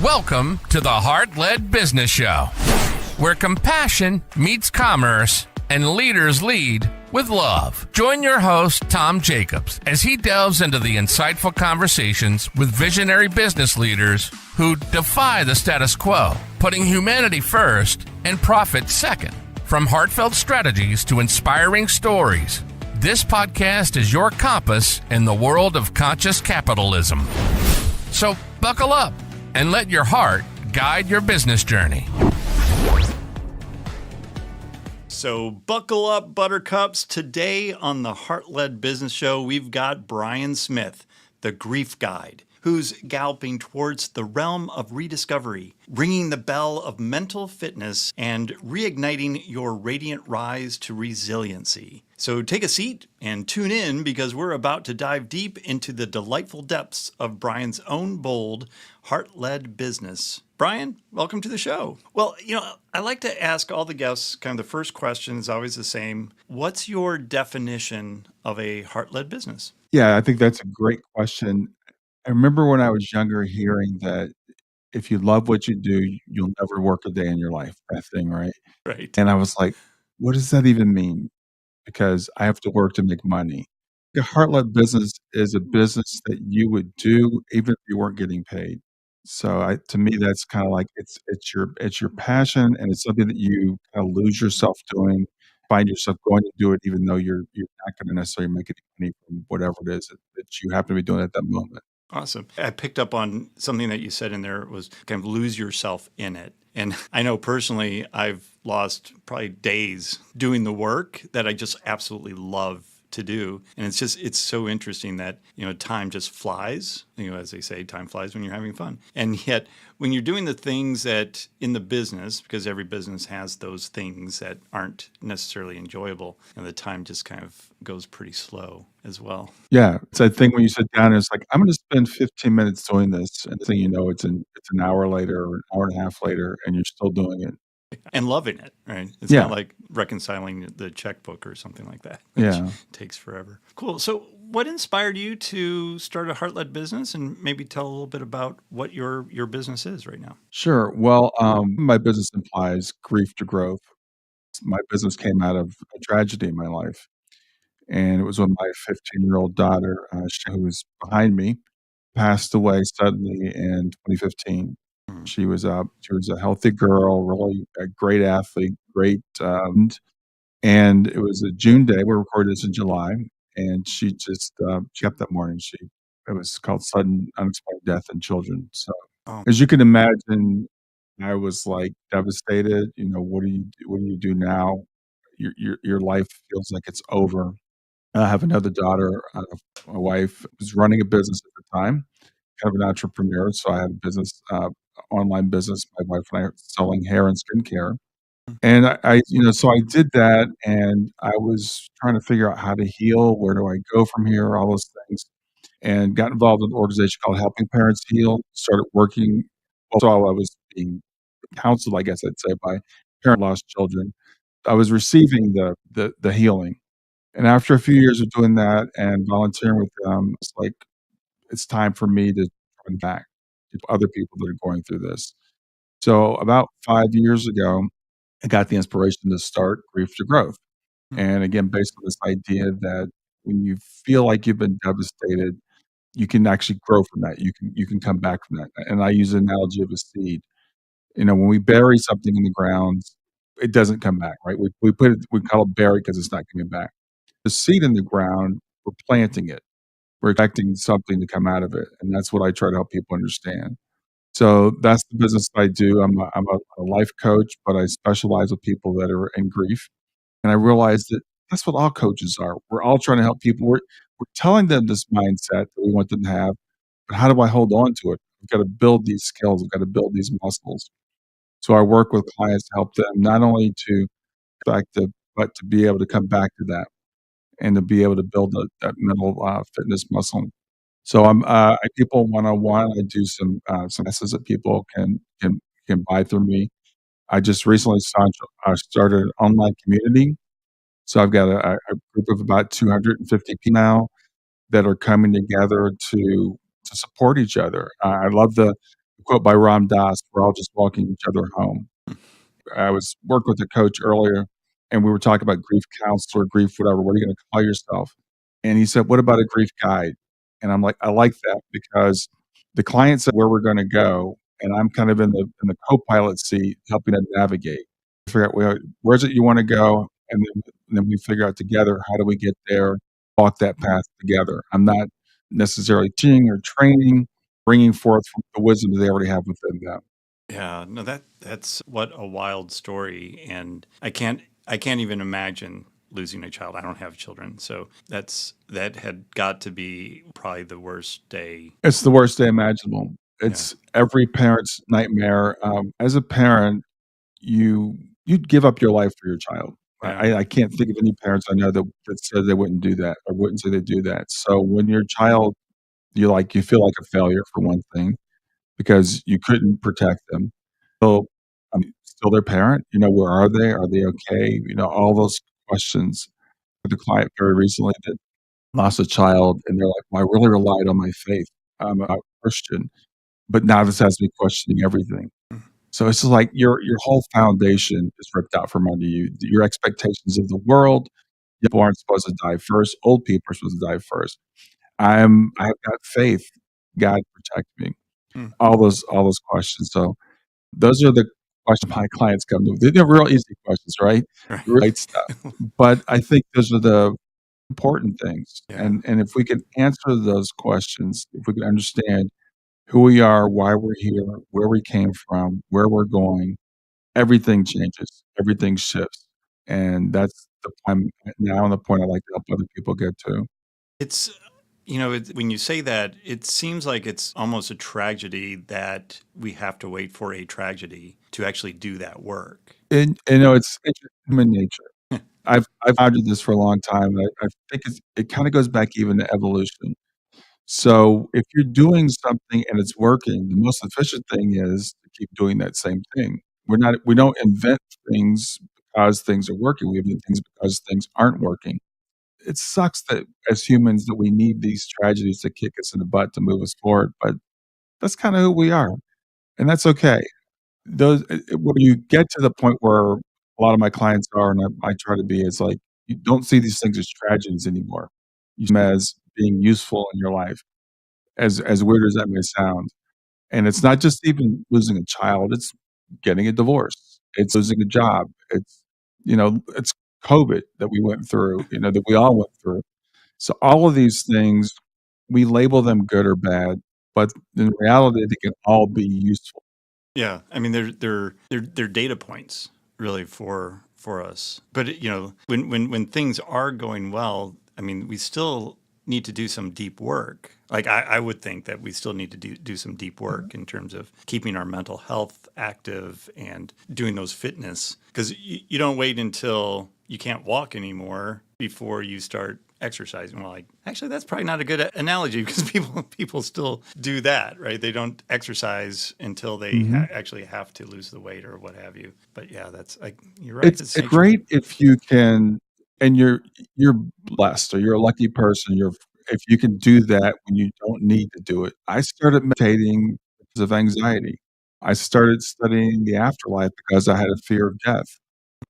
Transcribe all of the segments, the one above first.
Welcome to the Heart-Led Business Show, where compassion meets commerce and leaders lead with love. Join your host, Tom Jacobs, as he delves into the insightful conversations with visionary business leaders who defy the status quo, putting humanity first and profit second. From heartfelt strategies to inspiring stories, this podcast is your compass in the world of conscious capitalism. So buckle up and let your heart guide your business journey. So buckle up, buttercups. Today on the Heart-Led Business Show, we've got Brian Smith, the grief guide, who's galloping towards the realm of rediscovery, ringing the bell of mental fitness and reigniting your radiant rise to resiliency. So take a seat and tune in because we're about to dive deep into the delightful depths of Brian's own bold, heart-led business. Brian, welcome to the show. Well, I like to ask all the guests, kind of the first question is always the same. What's your definition of a heart-led business? Yeah, I think that's a great question. I remember when I was younger hearing that if you love what you do, you'll never work a day in your life, that thing, right? Right. And I was like, what does that even mean? Because I have to work to make money. A heart-led business is a business that you would do even if you weren't getting paid. So to me, that's kind of like it's your passion, and it's something that you kind of lose yourself doing, find yourself going to do it, even though you're not going to necessarily make any money from whatever it is that you happen to be doing at that moment. Awesome. I picked up on something that you said in there was kind of lose yourself in it. And I know personally, I've lost probably days doing the work that I just absolutely love to do. And it's so interesting that, time just flies. As they say, time flies when you're having fun. And yet when you're doing the things that in the business, because every business has those things that aren't necessarily enjoyable, and the time just kind of goes pretty slow as well. Yeah. So I think when you sit down, it's like, I'm going to spend 15 minutes doing this. And the thing you know, it's an hour later or an hour and a half later, and you're still doing it. And loving it, right? It's not like reconciling the checkbook or something like that, which takes forever. Cool. So what inspired you to start a heart-led business, and maybe tell a little bit about what your business is right now? Sure. Well, my business implies grief to growth. My business came out of a tragedy in my life. And it was when my 15-year-old daughter, who was behind me, passed away suddenly in 2015. She was a healthy girl, really a great athlete, and it was a June day. We recorded this in July, and she just she up that morning. It was called sudden unexplained death in children. So as you can imagine, I was like devastated. What do you do now? Your life feels like it's over. I have another daughter. My wife was running a business at the time, kind of an entrepreneur. So I had a business, online business. My wife and I are selling hair and skincare. And so I did that, and I was trying to figure out how to heal. Where do I go from here? All those things, and got involved in an organization called Helping Parents Heal. Started working. Also, I was being counseled, I guess I'd say, by parent lost children. I was receiving the healing. And after a few years of doing that and volunteering with them, it's like, it's time for me to turn back to other people that are going through this. So about 5 years ago, I got the inspiration to start Grief to Growth. And again, based on this idea that when you feel like you've been devastated, you can actually grow from that. You can come back from that. And I use the analogy of a seed. When we bury something in the ground, it doesn't come back, right? We call it buried because it's not coming back. The seed in the ground, we're planting it. We're expecting something to come out of it. And that's what I try to help people understand. So that's the business I do. I'm a life coach, but I specialize with people that are in grief. And I realized that that's what all coaches are. We're all trying to help people. We're telling them this mindset that we want them to have, but how do I hold on to it? I've got to build these skills. I've got to build these muscles. So I work with clients to help them not only to but to be able to come back to that and to be able to build that mental fitness muscle. So I people one-on-one. I do some classes that people can buy through me. I just recently started an online community. So I've got a group of about 250 people now that are coming together to support each other. I love the quote by Ram Dass, we're all just walking each other home. I was working with a coach earlier, and we were talking about grief counselor, grief whatever. What are you going to call yourself? And he said, "What about a grief guide?" And I'm like, I like that because the client said where we're going to go, and I'm kind of in the co-pilot seat, helping to navigate, figure out where's it you want to go, and then we figure out together how do we get there, walk that path together. I'm not necessarily teaching or training, bringing forth from the wisdom that they already have within them. Yeah, no, that's what a wild story, and I can't even imagine losing a child. I don't have children, so that had got to be probably the worst day. It's the worst day imaginable. Yeah, It's every parent's nightmare. As a parent, you'd give up your life for your child. yeah, I can't think of any parents I know that said they wouldn't do that or wouldn't say they'd do that. So when your child, you feel like a failure for one thing because you couldn't protect them. So I'm still their parent. Where are they? Are they okay? All those questions. With a client very recently that lost a child, and they're like, "Well, I really relied on my faith. I'm a Christian, but now this has me questioning everything." mm, So it's just like your whole foundation is ripped out from under you. Your expectations of the world. People aren't supposed to die first. Old people are supposed to die first. I've got faith. God protect me. mm, All those questions. So those are the questions my clients come to. They're real easy questions, right? right. The right stuff. But I think those are the important things. Yeah. And if we can answer those questions, if we can understand who we are, why we're here, where we came from, where we're going, everything changes, everything shifts. And that's the point now and the point I like to help other people get to. It's, when you say that, it seems like it's almost a tragedy that we have to wait for a tragedy to actually do that work. And it's human nature. I've argued this for a long time. And I think it kind of goes back even to evolution. So if you're doing something and it's working, the most efficient thing is to keep doing that same thing. We don't invent things because things are working. We invent things because things aren't working. It sucks that as humans that we need these tragedies to kick us in the butt to move us forward, but that's kind of who we are, and that's okay. When you get to the point where a lot of my clients are, and I try to be, is like you don't see these things as tragedies anymore. You see them as being useful in your life. As weird as that may sound. And it's not just even losing a child, it's getting a divorce. It's losing a job. It's COVID that we went through, that we all went through. So all of these things, we label them good or bad, but in reality, they can all be useful. Yeah, I mean they're data points really for us. But when things are going well, I mean we still need to do some deep work. Like I would think that we still need to do some deep work in terms of keeping our mental health active and doing those fitness because you don't wait until you can't walk anymore before you start exercising. Well, like actually, that's probably not a good analogy because people still do that, right? They don't exercise until they Mhm. actually have to lose the weight or what have you. But yeah, that's like you're right. It's It's it's nature. great if you can, and you're blessed or you're a lucky person. If you can do that when you don't need to do it. I started meditating because of anxiety. I started studying the afterlife because I had a fear of death.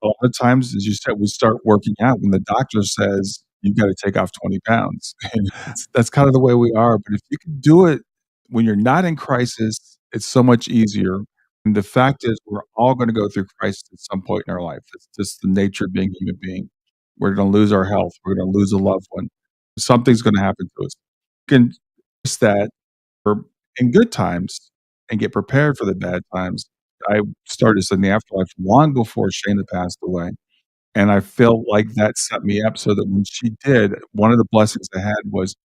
A lot of times, as you said, we start working out when the doctor says you've got to take off 20 pounds. And that's kind of the way we are. But if you can do it when you're not in crisis, it's so much easier. And the fact is, we're all going to go through crisis at some point in our life. It's just the nature of being a human being. We're going to lose our health. We're going to lose a loved one. Something's going to happen to us. You can just that for in good times and get prepared for the bad times. I started studying the afterlife long before Shayna passed away. And I felt like that set me up so that when she did, one of the blessings I had was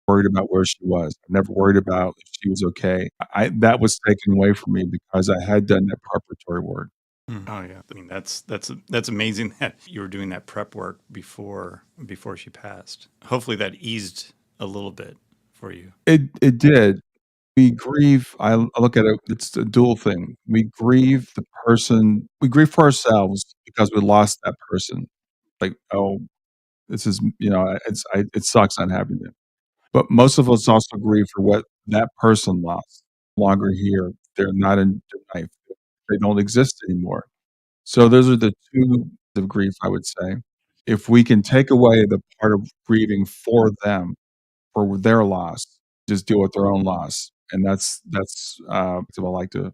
worried about where she was. I never worried about if she was okay. That was taken away from me because I had done that preparatory work. Oh yeah, I mean that's amazing that you were doing that prep work before she passed. Hopefully that eased a little bit for you. It did. We grieve. I look at it. It's a dual thing. We grieve the person. We grieve for ourselves because we lost that person. Like, oh, this is it sucks not having them. But most of us also grieve for what that person lost. longer here. They're not in life. They don't exist anymore. So those are the two of grief, I would say. If we can take away the part of grieving for them, for their loss, just deal with their own loss. And that's I like to.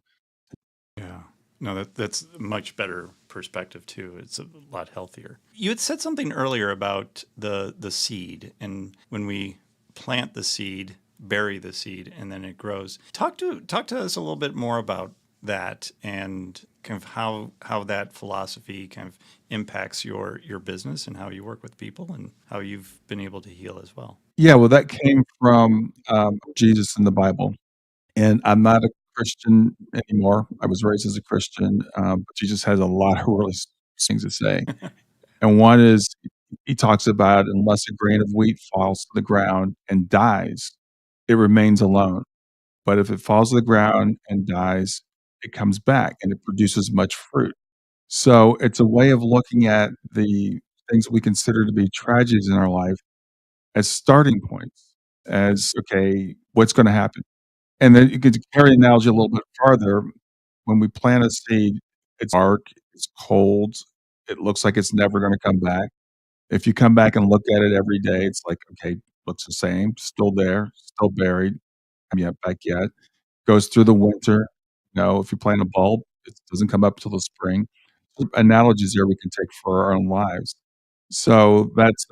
Yeah. No, that's a much better perspective too. It's a lot healthier. You had said something earlier about the seed, and when we plant the seed, bury the seed, and then it grows. Talk to us a little bit more about that and kind of how that philosophy kind of impacts your business and how you work with people and how you've been able to heal as well. Yeah, well, that came from Jesus in the Bible. And I'm not a Christian anymore. I was raised as a Christian, but Jesus has a lot of really things to say. And one is he talks about unless a grain of wheat falls to the ground and dies, it remains alone. But if it falls to the ground and dies, it comes back and it produces much fruit. So it's a way of looking at the things we consider to be tragedies in our life as starting points, as okay, what's going to happen? And then you could carry the analogy a little bit farther. When we plant a seed, it's dark, it's cold, it looks like it's never gonna come back. If you come back and look at it every day, it's like, okay, looks the same, still there, still buried, haven't yet back yet. Goes through the winter. If you plant a bulb, it doesn't come up till the spring. Analogies there we can take for our own lives. So that's,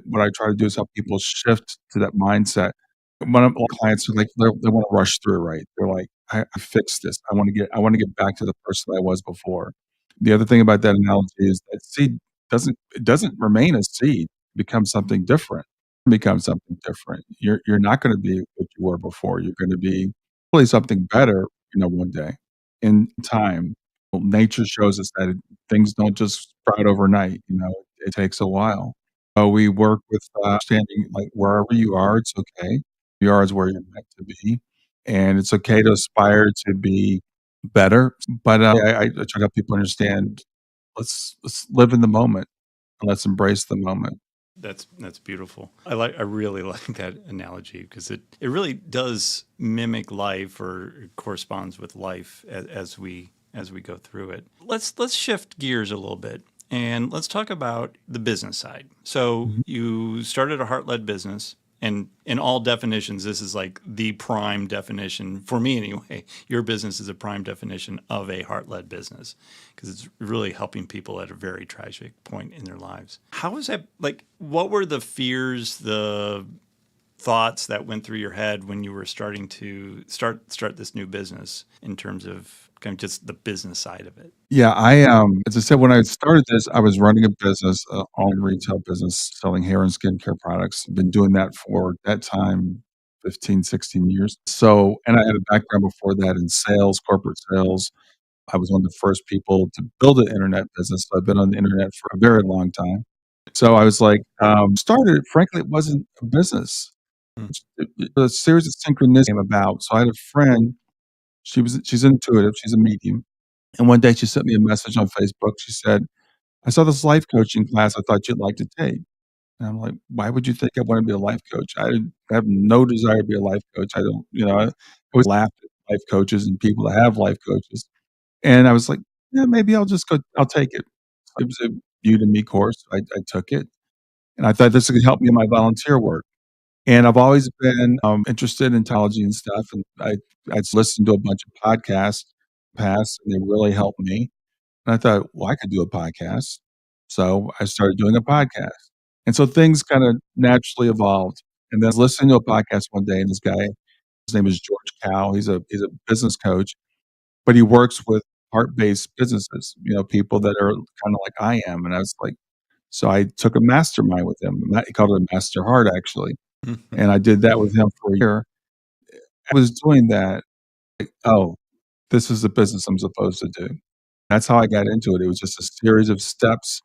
what I try to do is help people shift to that mindset. One of my clients are like, they wanna rush through, right? They're like, "I fixed this. I wanna get back to the person I was before." The other thing about that analogy is that seed doesn't remain a seed, it becomes something different. You're not gonna be what you were before. You're gonna be really something better, one day. In time, well, nature shows us that things don't just sprout overnight, it takes a while. We work with, understanding, like, wherever you are, it's okay. You are is where you're meant to be, and it's okay to aspire to be better, but, I try to help people understand, let's live in the moment, and let's embrace the moment. That's beautiful. I really like that analogy because it really does mimic life or corresponds with life as we go through it. Let's shift gears a little bit and let's talk about the business side. So Mhm. you started a heart-led business. And in all definitions, this is like the prime definition for me anyway. Your business is a prime definition of a heart-led business because it's really helping people at a very tragic point in their lives. How is that like what were the fears, the thoughts that went through your head when you were starting to start this new business in terms of kind of just the business side of it? Yeah, as I said, when I started this, I was running a business, online retail business selling hair and skincare products. Been doing that for that time, 15, 16 years. So, and I had a background before that in sales, corporate sales. I was one of the first people to build an internet business. So I've been on the internet for a very long time. So I was like, started, frankly, it wasn't a business. Mm. A series of synchronicities came about. So I had a friend, she's intuitive, she's a medium. And one day she sent me a message on Facebook. She said, I saw this life coaching class I thought you'd like to take. And I'm like, why would you think I want to be a life coach? I have no desire to be a life coach. I don't, I always laughed at life coaches and people that have life coaches. And I was like, yeah, maybe I'll take it. It was a Udemy course. I took it and I thought this could help me in my volunteer work. And I've always been interested in technology and stuff. And I listened to a bunch of podcasts past and they really helped me. And I thought, well, I could do a podcast. So I started doing a podcast. And so things kind of naturally evolved. And then I was listening to a podcast one day, and this guy, his name is George Cow. He's a business coach, but he works with heart-based businesses, people that are kind of like I am. And I was like, so I took a mastermind with him. He called it a master heart, actually. And I did that with him for a year. I was doing that. Oh, this is the business I'm supposed to do. That's how I got into it. It was just a series of steps,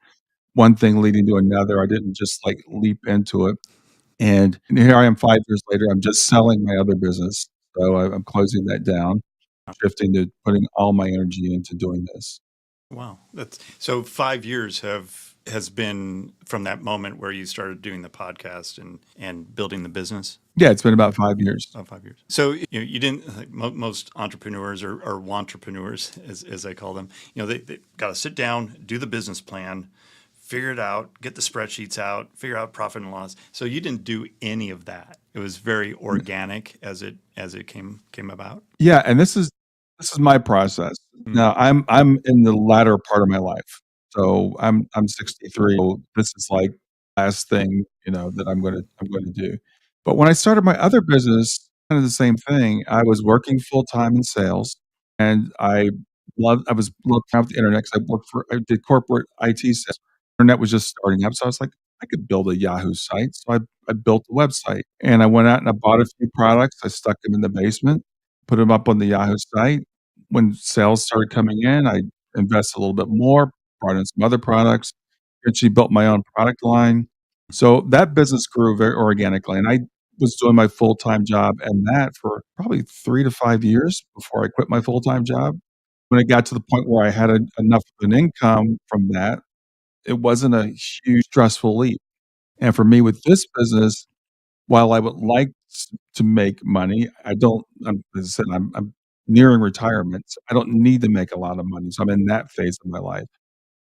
one thing leading to another. I didn't just like leap into it. And here I am 5 years later. I'm just selling my other business. So I'm closing that down, shifting to putting all my energy into doing this. Wow, that's so 5 years have has been from that moment where you started doing the podcast and building the business? Yeah, it's been about 5 years. About 5 years. So you didn't like most entrepreneurs or wantrepreneurs, as I call them. They got to sit down, do the business plan, figure it out, get the spreadsheets out, figure out profit and loss. So you didn't do any of that. It was very organic as it came about. Yeah, and this is my process. Now, I'm in the latter part of my life. So I'm 63. So this is like last thing, that I'm gonna do. But when I started my other business, kind of the same thing. I was working full time in sales, and I loved around with the internet because I did corporate IT sales. Internet was just starting up, so I was like, I could build a Yahoo site. So I built a website, and I went out and I bought a few products. I stuck them in the basement, put them up on the Yahoo site. When sales started coming in, I invested a little bit more, brought in some other products, eventually built my own product line. So that business grew very organically, and I was doing my full-time job and that for probably 3 to 5 years before I quit my full-time job. When it got to the point where I had enough of an income from that, it wasn't a huge stressful leap. And for me with this business, while I would like to make money, I don't. As I said, I'm nearing retirement. So I don't need to make a lot of money. So I'm in that phase of my life,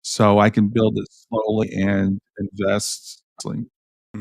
so I can build it slowly and invest.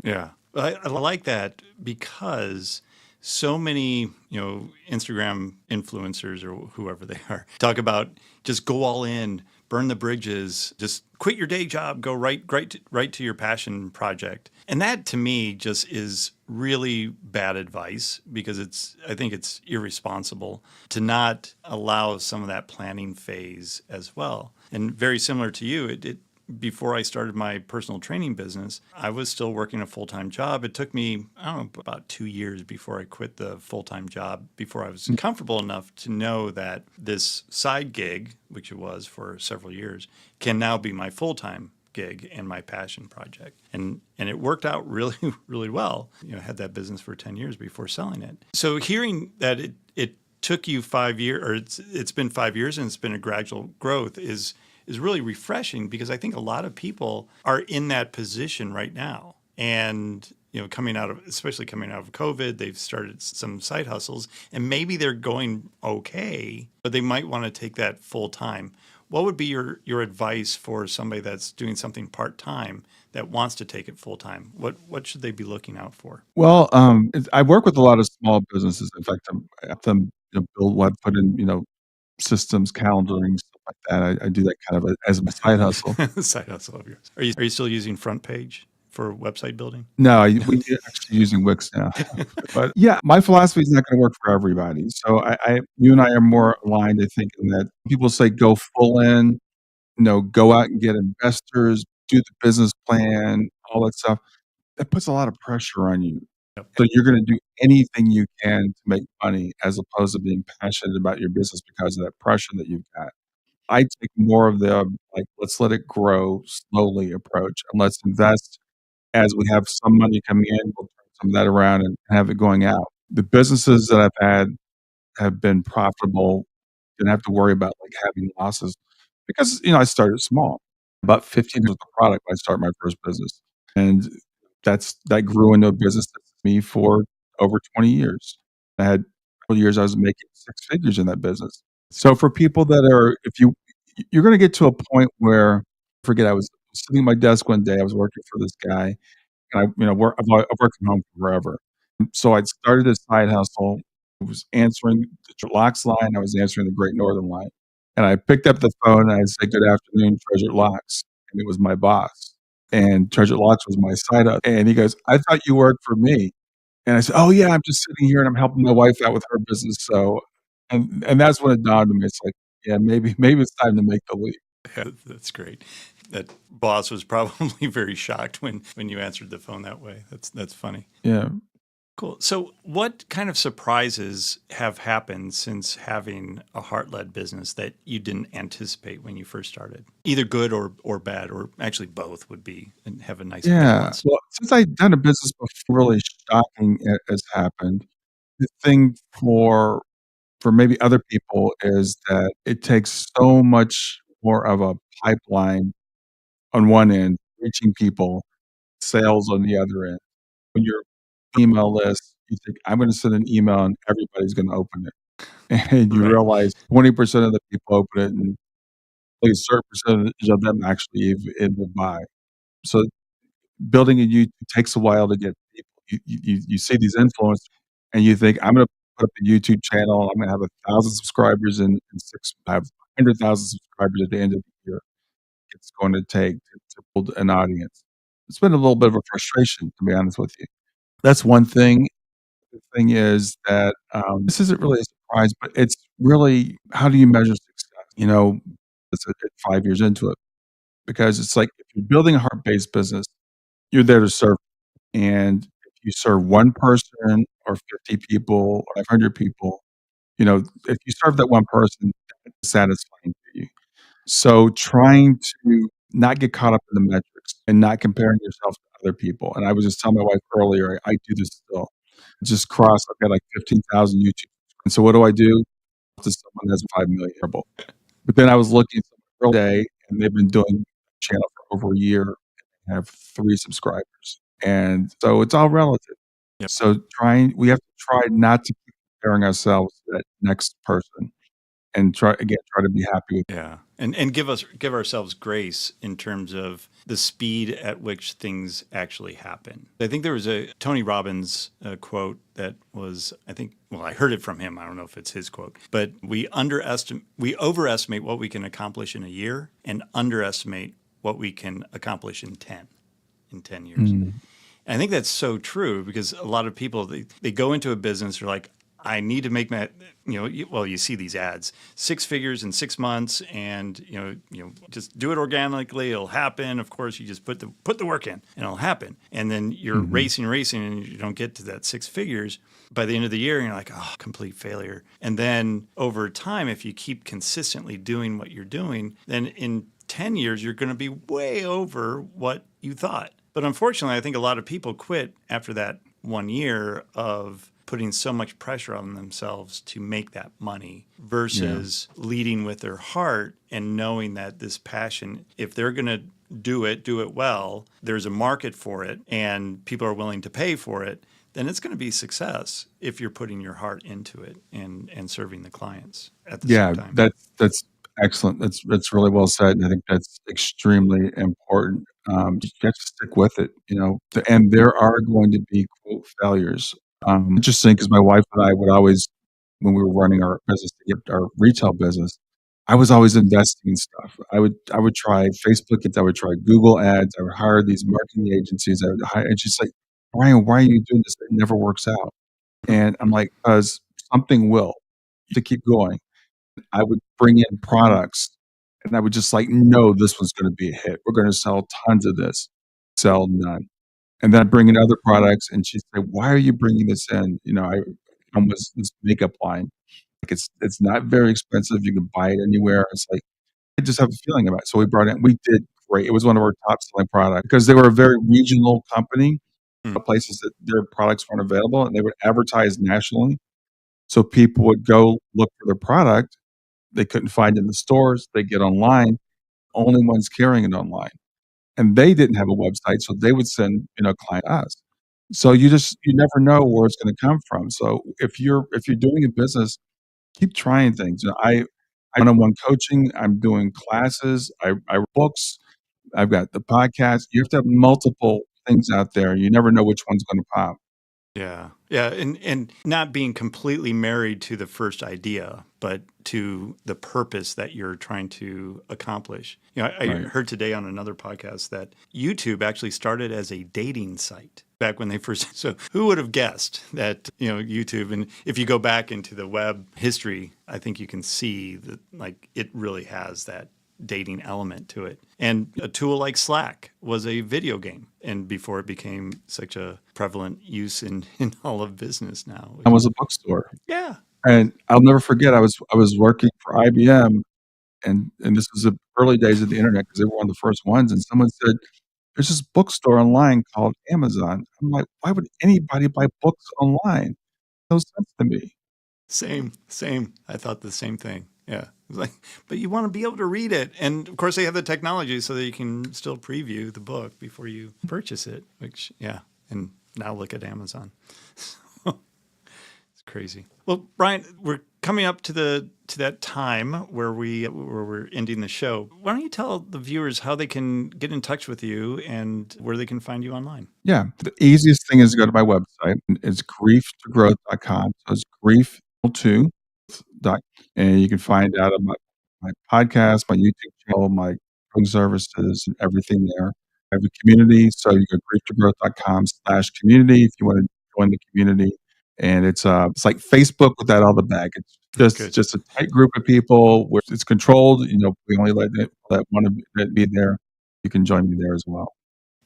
Yeah. I like that because so many, Instagram influencers or whoever they are talk about just go all in, burn the bridges, just quit your day job, go right to your passion project. And that to me just is really bad advice because I think it's irresponsible to not allow some of that planning phase as well. And very similar to you, it before I started my personal training business, I was still working a full time job. It took me, I don't know, about 2 years before I quit the full time job, before I was comfortable enough to know that this side gig, which it was for several years, can now be my full time gig and my passion project. And it worked out really, really well. I had that business for 10 years before selling it. So hearing that it took you 5 years, or it's been 5 years and it's been a gradual growth is really refreshing because I think a lot of people are in that position right now. And, especially coming out of COVID, they've started some side hustles and maybe they're going okay, but they might want to take that full time. What would be your advice for somebody that's doing something part time that wants to take it full time? What should they be looking out for? Well, I work with a lot of small businesses. In fact, I have them build web, put in systems, calendaring, stuff like that. I do that kind of as a side hustle. Side hustle of yours. Are you still using Front Page for website building? No, we actually using Wix now. But yeah, my philosophy is not going to work for everybody. So you and I are more aligned. I think in that people say go full in, go out and get investors, do the business plan, all that stuff. That puts a lot of pressure on you. Yep. So you're going to do anything you can to make money, as opposed to being passionate about your business because of that pressure that you've got. I take more of the let's let it grow slowly approach, and let's invest as we have some money coming in. We'll turn some of that around and have it going out. The businesses that I've had have been profitable. Didn't have to worry about having losses because I started small. About 15 was the product when I started my first business, and that grew into a business that's me for over 20 years. I had a couple years I was making 6 figures in that business. So for people that are, if you're going to get to a point where, I was sitting at my desk one day. I was working for this guy, and I've worked from home forever. So I'd started this side hustle. I was answering the Locks line. I was answering the Great Northern line, and I picked up the phone and I said, "Good afternoon, Treasure Locks," and it was my boss. And Treasure Locks was my side hustle. And he goes, "I thought you worked for me." And I said, "Oh yeah, I'm just sitting here and I'm helping my wife out with her business." So, and that's when it dawned on me. It's like, yeah, maybe it's time to make the leap. Yeah, that's great. That boss was probably very shocked when you answered the phone that way. That's funny. Yeah. Cool. So, what kind of surprises have happened since having a heart-led business that you didn't anticipate when you first started? Either good or bad, or actually both would be and have a nice Yeah. balance. Well, since I'd done a business before, really shocking has happened. The thing for maybe other people is that it takes so much more of a pipeline on one end reaching people, sales on the other end. When you're email list, you think, "I'm gonna send an email and everybody's gonna open it." And you Right. realize 20% of the people open it and only a certain percentage of them actually even buy. So building a YouTube takes a while to get people. You see these influencers and you think, "I'm gonna put up a YouTube channel, I'm gonna have 1,000 subscribers in 6 I have 100,000 subscribers at the end of the year." It's going to take to build an audience. It's been a little bit of a frustration, to be honest with you. That's one thing. The thing is that, this isn't really a surprise, but it's really how do you measure success? It's at 5 years into it, because it's like if you're building a heart-based business, you're there to serve, and if you serve 1 person or 50 people or 500 people, if you serve that one person, that's satisfying to you. So trying to not get caught up in the metrics and not comparing yourself to other people, and I was just telling my wife earlier, I do this still. Just cross, I've got like 15,000 YouTube, and so what do I do? To someone that's 5,000,000 people. But then I was looking at day, and they've been doing the channel for over a year and have 3 subscribers, and so it's all relative. Yep. So we have to try not to keep comparing ourselves to that next person and try to be happy with. Yeah. And give ourselves grace in terms of the speed at which things actually happen. I think there was a Tony Robbins quote that was, I heard it from him. I don't know if it's his quote, but we overestimate what we can accomplish in a year and underestimate what we can accomplish in 10 years. Mm. And I think that's so true, because a lot of people, they go into a business, they're like, I need to make my, you see these ads, 6 figures in 6 months, and just do it organically, it'll happen. Of course, you just put the work in, and it'll happen. And then you're racing, and you don't get to that 6 figures. By the end of the year, you're like, oh, complete failure. And then over time, if you keep consistently doing what you're doing, then in 10 years, you're going to be way over what you thought. But unfortunately, I think a lot of people quit after that 1 year of putting so much pressure on themselves to make that money versus leading with their heart and knowing that this passion, if they're going to do it well, there's a market for it and people are willing to pay for it, then it's going to be success if you're putting your heart into it and serving the clients at the same time. That's excellent. That's really well said, and I think that's extremely important. You have to stick with it, and there are going to be, quote, failures. Interesting, because my wife and I would always, when we were running our business, our retail business, I was always investing in stuff. I would try Facebook ads, I would try Google ads, I would hire these marketing agencies, and she's like, "Brian, why are you doing this? It never works out." And I'm like, "'Cause something will, to keep going." I would bring in products, and I would just like, "No, this one's gonna be a hit. We're gonna sell tons of this." Sell none. And then I'd bring in other products, and she'd say, "Why are you bringing this in?" I almost this makeup line. Like, it's not very expensive, you can buy it anywhere. It's like, I just have a feeling about it. So we did great. It was one of our top selling products because they were a very regional company, places that their products weren't available, and they would advertise nationally. So people would go look for their product. They couldn't find it in the stores. They get online, only ones carrying it online. And they didn't have a website, so they would send, client us. So you never know where it's gonna come from. So if you're doing a business, keep trying things. I one-on-one coaching, I'm doing classes, I write books, I've got the podcast. You have to have multiple things out there. You never know which one's gonna pop. Yeah. Yeah. And not being completely married to the first idea, but to the purpose that you're trying to accomplish. I Right. heard today on another podcast that YouTube actually started as a dating site back when they first. So who would have guessed that, YouTube, and if you go back into the web history, I think you can see that it really has that dating element to it. And a tool like Slack was a video game, and before it became such a prevalent use in all of business now. I was a bookstore. Yeah. And I'll never forget, I was working for IBM, and this was the early days of the internet because they were one of the first ones, and someone said, "There's this bookstore online called Amazon." I'm like, "Why would anybody buy books online?" No sense to me. Same. I thought the same thing. Yeah. It's like, but you want to be able to read it. And of course, they have the technology so that you can still preview the book before you purchase it, which, yeah. And now look at Amazon. It's crazy. Well, Brian, we're coming up to that time where we're ending the show. Why don't you tell the viewers how they can get in touch with you and where they can find you online? Yeah. The easiest thing is to go to my website. It's growth.com. So it's grief2. And you can find out about my podcast, my YouTube channel, my coaching services, and everything there. I have a community, so you go grief2growth.com/community if you want to join the community. And it's like Facebook without all the baggage. Just a tight group of people where it's controlled. We only let one of it be there. You can join me there as well.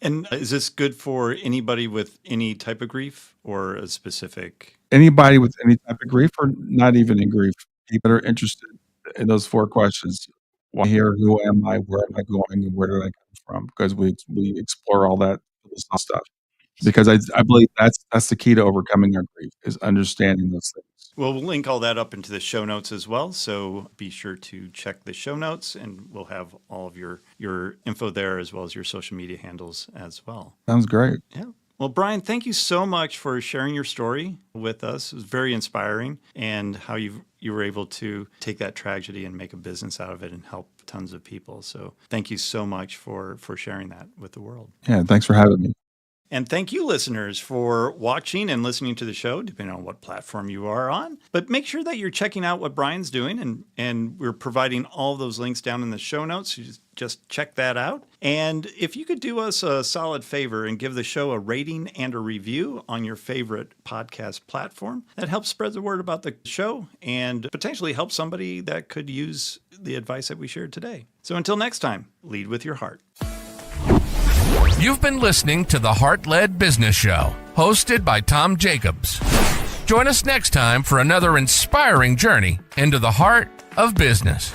And is this good for anybody with any type of grief or a specific? Anybody with any type of grief or not even in grief, people that are interested in those 4 questions. Why here? Who am I? Where am I going? And where did I come from? Because we explore all that stuff. Because I believe that's the key to overcoming our grief is understanding those things. Well, we'll link all that up into the show notes as well. So be sure to check the show notes, and we'll have all of your info there as well as your social media handles as well. Sounds great. Yeah. Well, Brian, thank you so much for sharing your story with us. It was very inspiring, and how you were able to take that tragedy and make a business out of it and help tons of people. So thank you so much for sharing that with the world. Yeah, thanks for having me. And thank you, listeners, for watching and listening to the show, depending on what platform you are on. But make sure that you're checking out what Brian's doing, and we're providing all those links down in the show notes. You just check that out. And if you could do us a solid favor and give the show a rating and a review on your favorite podcast platform, that helps spread the word about the show and potentially help somebody that could use the advice that we shared today. So until next time, lead with your heart. You've been listening to the Heart-Led Business Show, hosted by Tom Jacobs. Join us next time for another inspiring journey into the heart of business.